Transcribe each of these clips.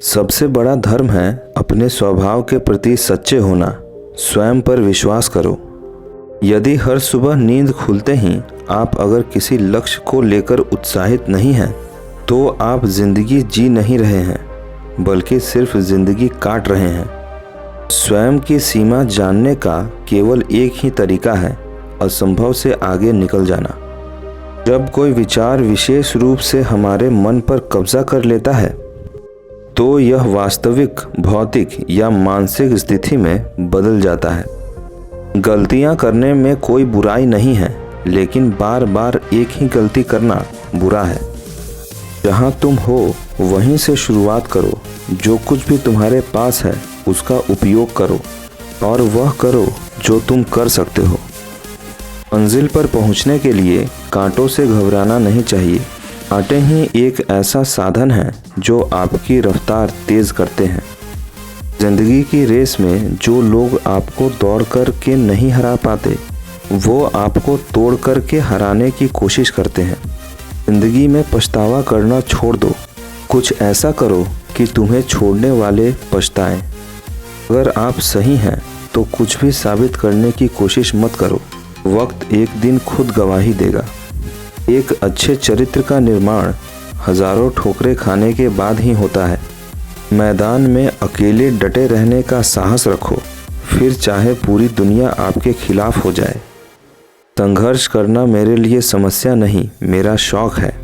सबसे बड़ा धर्म है अपने स्वभाव के प्रति सच्चे होना। स्वयं पर विश्वास करो। यदि हर सुबह नींद खुलते ही आप अगर किसी लक्ष्य को लेकर उत्साहित नहीं हैं, तो आप जिंदगी जी नहीं रहे हैं, बल्कि सिर्फ जिंदगी काट रहे हैं। स्वयं की सीमा जानने का केवल एक ही तरीका है, असंभव से आगे निकल जाना। जब कोई विचार विशेष रूप से हमारे मन पर कब्जा कर लेता है, तो यह वास्तविक, भौतिक या मानसिक स्थिति में बदल जाता है। गलतियां करने में कोई बुराई नहीं है, लेकिन बार बार एक ही गलती करना बुरा है। जहां तुम हो वहीं से शुरुआत करो। जो कुछ भी तुम्हारे पास है उसका उपयोग करो, और वह करो जो तुम कर सकते हो। मंजिल पर पहुंचने के लिए कांटों से घबराना नहीं चाहिए। कांटे ही एक ऐसा साधन है जो आपकी रफ्तार तेज करते हैं। जिंदगी की रेस में जो लोग आपको दौड़ कर के नहीं हरा पाते, वो आपको तोड़ कर के हराने की कोशिश करते हैं। जिंदगी में पछतावा करना छोड़ दो। कुछ ऐसा करो कि तुम्हें छोड़ने वाले पछताएं। अगर आप सही हैं तो कुछ भी साबित करने की कोशिश मत करो। वक्त एक दिन खुद गवाही देगा। एक अच्छे चरित्र का निर्माण हजारों ठोकरें खाने के बाद ही होता है। मैदान में अकेले डटे रहने का साहस रखो, फिर चाहे पूरी दुनिया आपके खिलाफ हो जाए। संघर्ष करना मेरे लिए समस्या नहीं, मेरा शौक है।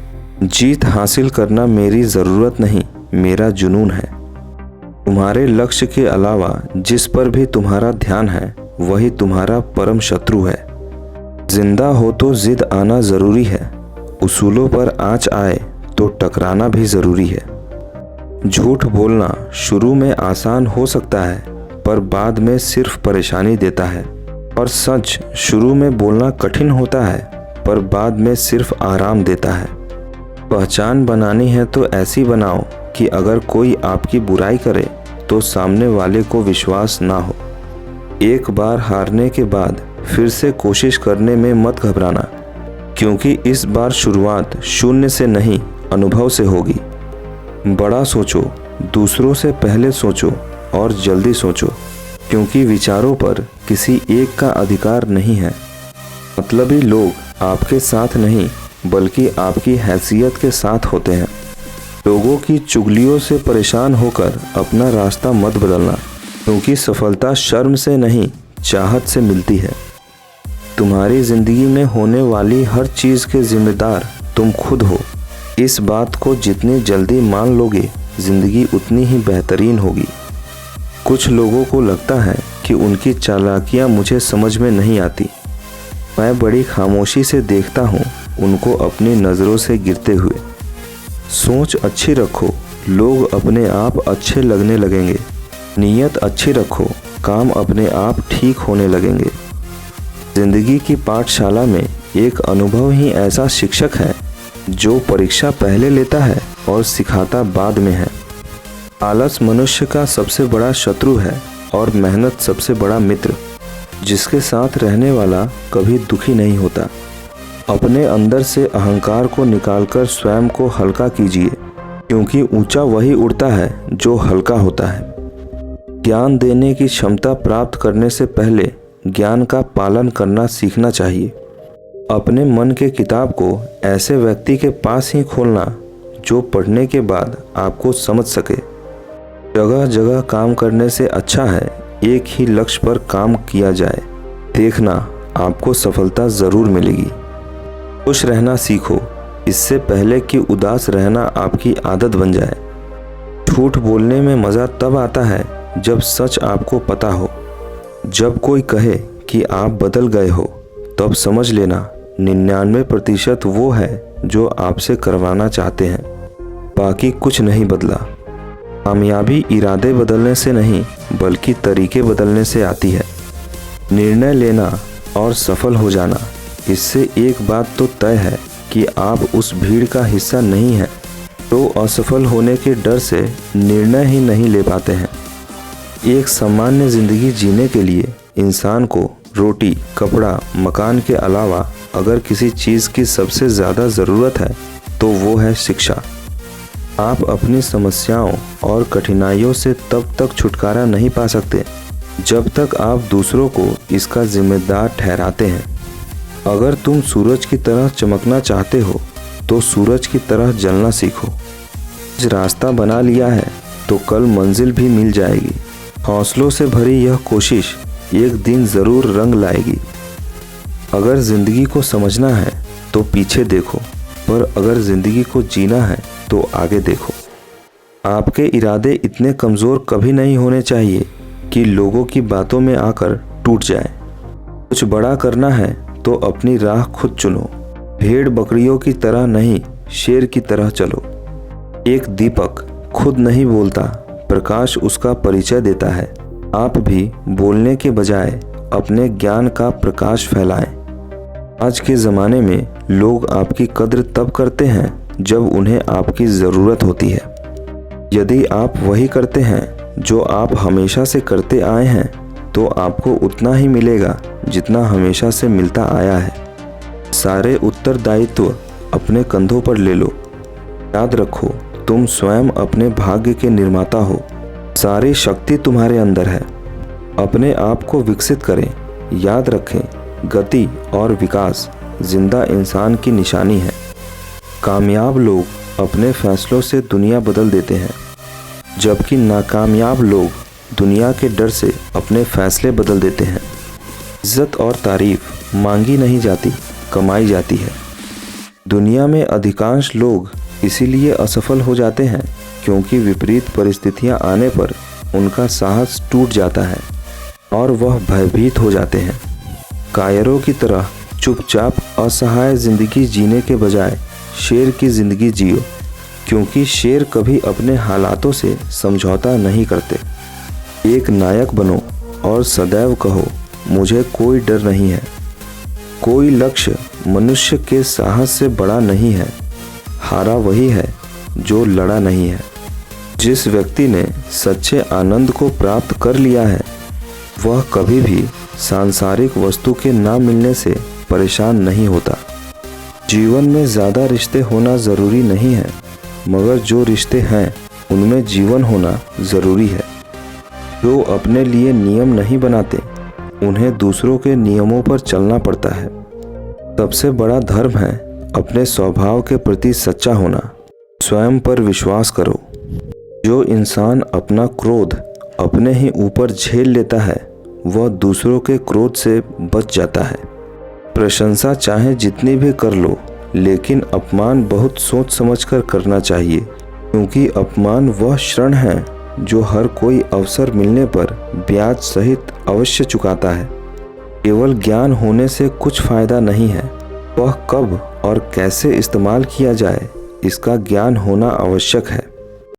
जीत हासिल करना मेरी ज़रूरत नहीं, मेरा जुनून है। तुम्हारे लक्ष्य के अलावा जिस पर भी तुम्हारा ध्यान है, वही तुम्हारा परम शत्रु है। जिंदा हो तो जिद आना ज़रूरी है। उसूलों पर आँच आए तो टकराना भी ज़रूरी है। झूठ बोलना शुरू में आसान हो सकता है, पर बाद में सिर्फ परेशानी देता है। और सच शुरू में बोलना कठिन होता है, पर बाद में सिर्फ आराम देता है। पहचान बनानी है तो ऐसी बनाओ कि अगर कोई आपकी बुराई करे तो सामने वाले को विश्वास ना हो। एक बार हारने के बाद फिर से कोशिश करने में मत घबराना, क्योंकि इस बार शुरुआत शून्य से नहीं, अनुभव से होगी। बड़ा सोचो, दूसरों से पहले सोचो और जल्दी सोचो, क्योंकि विचारों पर किसी एक का अधिकार नहीं है। मतलबी लोग आपके साथ नहीं, बल्कि आपकी हैसियत के साथ होते हैं। लोगों की चुगलियों से परेशान होकर अपना रास्ता मत बदलना, क्योंकि सफलता शर्म से नहीं, चाहत से मिलती है। तुम्हारी जिंदगी में होने वाली हर चीज़ के जिम्मेदार तुम खुद हो। इस बात को जितनी जल्दी मान लोगे, जिंदगी उतनी ही बेहतरीन होगी। कुछ लोगों को लगता है कि उनकी चालाकियाँ मुझे समझ में नहीं आती। मैं बड़ी खामोशी से देखता हूँ उनको अपनी नज़रों से गिरते हुए। सोच अच्छी रखो, लोग अपने आप अच्छे लगने लगेंगे। नीयत अच्छी रखो, काम अपने आप ठीक होने लगेंगे। जिंदगी की पाठशाला में एक अनुभव ही ऐसा शिक्षक है जो परीक्षा पहले लेता है और सिखाता बाद में है। आलस मनुष्य का सबसे बड़ा शत्रु है और मेहनत सबसे बड़ा मित्र। जिसके साथ रहने वाला कभी दुखी नहीं होता। अपने अंदर से अहंकार को निकालकर स्वयं को हल्का कीजिए, क्योंकि ऊंचा वही उड़ता है जो हल्का होता है। ज्ञान देने की क्षमता प्राप्त करने से पहले ज्ञान का पालन करना सीखना चाहिए। अपने मन के किताब को ऐसे व्यक्ति के पास ही खोलना जो पढ़ने के बाद आपको समझ सके। जगह जगह काम करने से अच्छा है एक ही लक्ष्य पर काम किया जाए। देखना, आपको सफलता ज़रूर मिलेगी। खुश रहना सीखो, इससे पहले कि उदास रहना आपकी आदत बन जाए। झूठ बोलने में मज़ा तब आता है जब सच आपको पता हो। जब कोई कहे कि आप बदल गए हो, तब समझ लेना 99% वो है जो आपसे करवाना चाहते हैं। बाकी कुछ नहीं बदला। कामयाबी इरादे बदलने से नहीं, बल्कि तरीके बदलने से आती है। निर्णय लेना और सफल हो जाना, इससे एक बात तो तय है कि आप उस भीड़ का हिस्सा नहीं हैं तो असफल होने के डर से निर्णय ही नहीं ले पाते हैं। एक सामान्य ज़िंदगी जीने के लिए इंसान को रोटी, कपड़ा, मकान के अलावा अगर किसी चीज़ की सबसे ज़्यादा ज़रूरत है तो वो है शिक्षा। आप अपनी समस्याओं और कठिनाइयों से तब तक छुटकारा नहीं पा सकते जब तक आप दूसरों को इसका जिम्मेदार ठहराते हैं। अगर तुम सूरज की तरह चमकना चाहते हो तो सूरज की तरह जलना सीखो। आज रास्ता बना लिया है तो कल मंजिल भी मिल जाएगी। हौसलों से भरी यह कोशिश एक दिन ज़रूर रंग लाएगी। अगर ज़िंदगी को समझना है तो पीछे देखो, पर अगर ज़िंदगी को जीना है तो आगे देखो। आपके इरादे इतने कमज़ोर कभी नहीं होने चाहिए कि लोगों की बातों में आकर टूट जाए। कुछ बड़ा करना है तो अपनी राह खुद चुनो। भेड़ बकरियों की तरह नहीं, शेर की तरह चलो। एक दीपक खुद नहीं बोलता, प्रकाश उसका परिचय देता है। आप भी बोलने के बजाय अपने ज्ञान का प्रकाश फैलाएं। आज के ज़माने में लोग आपकी कद्र तब करते हैं जब उन्हें आपकी ज़रूरत होती है। यदि आप वही करते हैं जो आप हमेशा से करते आए हैं तो आपको उतना ही मिलेगा जितना हमेशा से मिलता आया है। सारे उत्तरदायित्व अपने कंधों पर ले लो। याद रखो, तुम स्वयं अपने भाग्य के निर्माता हो। सारी शक्ति तुम्हारे अंदर है। अपने आप को विकसित करें। याद रखें, गति और विकास जिंदा इंसान की निशानी है। कामयाब लोग अपने फैसलों से दुनिया बदल देते हैं, जबकि नाकामयाब लोग दुनिया के डर से अपने फैसले बदल देते हैं। इज्जत और तारीफ मांगी नहीं जाती, कमाई जाती है। दुनिया में अधिकांश लोग इसीलिए असफल हो जाते हैं क्योंकि विपरीत परिस्थितियां आने पर उनका साहस टूट जाता है और वह भयभीत हो जाते हैं। कायरों की तरह चुपचाप असहाय जिंदगी जीने के बजाय शेर की जिंदगी जियो, क्योंकि शेर कभी अपने हालातों से समझौता नहीं करते। एक नायक बनो और सदैव कहो, मुझे कोई डर नहीं है। कोई लक्ष्य मनुष्य के साहस से बड़ा नहीं है। हारा वही है जो लड़ा नहीं है। जिस व्यक्ति ने सच्चे आनंद को प्राप्त कर लिया है वह कभी भी सांसारिक वस्तु के ना मिलने से परेशान नहीं होता। जीवन में ज़्यादा रिश्ते होना ज़रूरी नहीं है, मगर जो रिश्ते हैं उनमें जीवन होना ज़रूरी है। जो अपने लिए नियम नहीं बनाते उन्हें दूसरों के नियमों पर चलना पड़ता है। सबसे बड़ा धर्म है अपने स्वभाव के प्रति सच्चा होना। स्वयं पर विश्वास करो। जो इंसान अपना क्रोध अपने ही ऊपर झेल लेता है वह दूसरों के क्रोध से बच जाता है। प्रशंसा चाहे जितनी भी कर लो, लेकिन अपमान बहुत सोच समझकर करना चाहिए, क्योंकि अपमान वह ऋण है जो हर कोई अवसर मिलने पर ब्याज सहित अवश्य चुकाता है। केवल ज्ञान होने से कुछ फायदा नहीं है, वह कब और कैसे इस्तेमाल किया जाए इसका ज्ञान होना आवश्यक है।